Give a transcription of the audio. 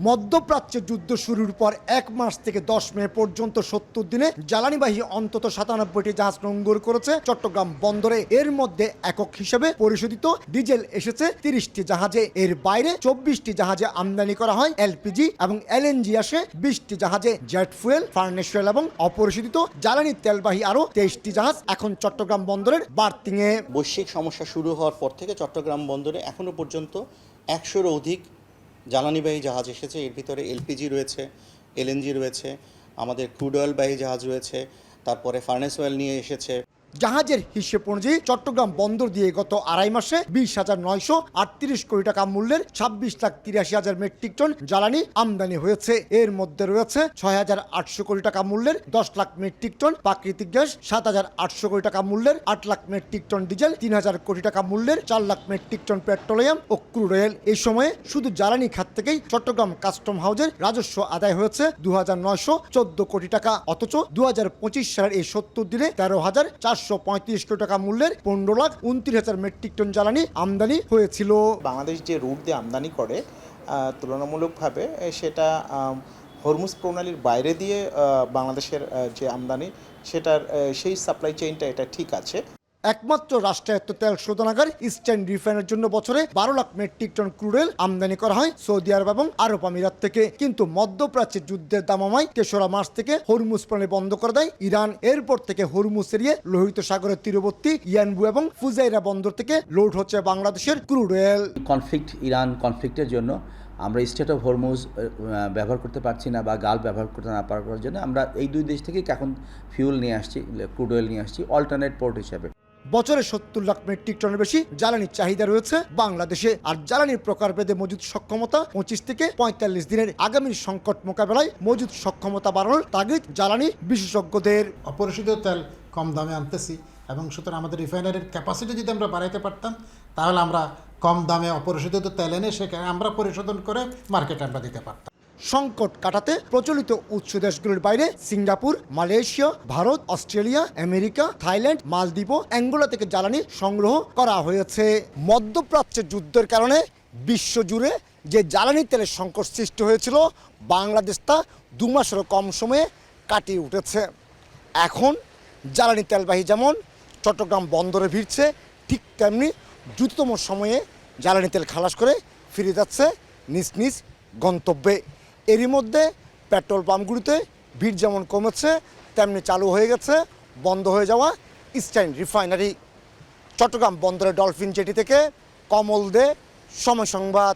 মধ্যপ্রাচ্যে যুদ্ধ শুরুর পর 1 মাস থেকে 10 মে পর্যন্ত 70 দিনে জ্বালানিবাহী অন্তত 97টি জাহাজ নোঙর করেছে চট্টগ্রাম বন্দরে। এর মধ্যে একক হিসেবে পরিশোধিত ডিজেল এসেছে 30টি জাহাজে। এর বাইরে 24টি জাহাজে আমদানি করা হয় এলপিজি এবং এলএনজি আসে 20টি জাহাজে। জেট ফুয়েল, ফার্নেস ফুয়েল এবং অপরিশোধিত জ্বালানি তেলবাহী আরও 23টি জাহাজ এখন চট্টগ্রাম বন্দরের বার্থিংয়ে। বৈশ্বিক সমস্যা শুরু হওয়ার পর থেকে চট্টগ্রাম বন্দরে এখনো পর্যন্ত 100-র অধিক জ্বালানিবাহী জাহাজ এসেছে। এর ভিতরে এলপিজি রয়েছে, এলএনজি রয়েছে, আমাদের ক্রুড অয়েলবাহী জাহাজ রয়েছে, তারপরে ফার্নেস অয়েল নিয়ে এসেছে। জাহাজের হিসেব অনুযায়ী চট্টগ্রাম বন্দর দিয়ে গত আড়াই মাসে 20,938 কোটি টাকা মূল্যের 26,83,000 মেট্রিক টন জ্বালানি আমদানি হয়েছে। এর মধ্যে রয়েছে 6,800 কোটি টাকা মূল্যের 10 লাখ মেট্রিক টন প্রাকৃতিক গ্যাস, 7,800 কোটি টাকা মূল্যের 8 লাখ মেট্রিক টন ডিজেল, 3,000 কোটি টাকা মূল্যের 4 লাখ মেট্রিক টন পেট্রোলিয়াম ও ক্রুড অয়েল। এই সময়ে শুধু জ্বালানি খাত থেকেই চট্টগ্রাম কাস্টম হাউজের রাজস্ব আদায় হয়েছে 2,914 কোটি টাকা। অথচ 2025 সালের এই 70 দিনে 13,435 কোটি টাকা মূল্যের 15,29,000 মেট্রিক টন জ্বালানি আমদানি হয়েছিল। বাংলাদেশ যে রুট দিয়ে আমদানি করে তুলনামূলকভাবে সেটা হরমুজ প্রণালীর বাইরে দিয়ে বাংলাদেশের যে আমদানি সেটার সেই সাপ্লাই চেইনটা এটা ঠিক আছে। একমাত্র রাষ্ট্রায়ত্ত তেল শোধনাগার ইস্টার্ন রিফাইনের জন্য বছরে 12 lakh metric ton crude oil আমদানি করা হয় সৌদি আরব এবং আরব আমিরাত থেকে। কিন্তু মধ্যপ্রাচ্যের যুদ্ধের দামামায় 3রা মার্চ থেকে হরমুজ প্রণালী বন্ধ করে দেয় ইরান। এরপর থেকে হরমুজ এরিয়ে লোহিত সাগরের তীরবর্তী ইয়ানবু এবং ফুজাইরা বন্দর থেকে লোড হচ্ছে বাংলাদেশের ক্রুড অয়েল। ইরান কনফ্লিক্টের জন্য আমরা স্টেট অফ হরমুজ ব্যবহার করতে পারছি না বা গাল ব্যবহার করতে না পারার জন্য আমরা এই দুই দেশ থেকে এখন ফিউল নিয়ে আসছি, ক্রুড অয়েল নিয়ে আসছি অল্টারনেট পোর্ট হিসাবে। বছরে 70 লাখ মেট্রিক টনের বেশি জ্বালানির চাহিদা রয়েছে বাংলাদেশে। আর জ্বালানির প্রকারভেদে মজুদ সক্ষমতা 25 থেকে 45 দিনের। আগামী সংকট মোকাবেলায় মজুদ সক্ষমতা বাড়ানোর তাগিদ জ্বালানি বিশেষজ্ঞদের। অপরিশোধিত তেল কম দামে আনতেছি এবং সুতরাং আমাদের রিফাইনারির ক্যাপাসিটি যদি আমরা বাড়াইতে পারতাম তাহলে আমরা কম দামে অপরিশোধিত তেল এনে সেখানে আমরা পরিশোধন করে মার্কেটে আমরা দিতে পারতাম। সংকট কাটাতে প্রচলিত উৎস দেশগুলোর বাইরে Singapore, Malaysia, Bharat, Australia, America, Thailand, মালদ্বীপ, অ্যাঙ্গোলা থেকে জ্বালানি সংগ্রহ করা হয়েছে। মধ্যপ্রাচ্যের যুদ্ধের কারণে বিশ্বজুড়ে যে জ্বালানি তেলের সংকট সৃষ্টি হয়েছিল, বাংলাদেশ তা 2 মাসেরও কম সময়ে কাটিয়ে উঠেছে। এখন জ্বালানি তেলবাহী যেমন চট্টগ্রাম বন্দরে ভিড়ছে, ঠিক তেমনি দ্রুততম সময়ে জ্বালানি তেল খালাস করে ফিরে যাচ্ছে নিজ নিজ গন্তব্যে। এরই মধ্যে পেট্রোল পাম্পগুলিতে ভিড় যেমন কমেছে তেমনি চালু হয়ে গেছে বন্ধ হয়ে যাওয়া ইস্টার্ন রিফাইনারি। চট্টগ্রাম বন্দরের ডলফিন জেটি থেকে কমল দে, সময় সংবাদ।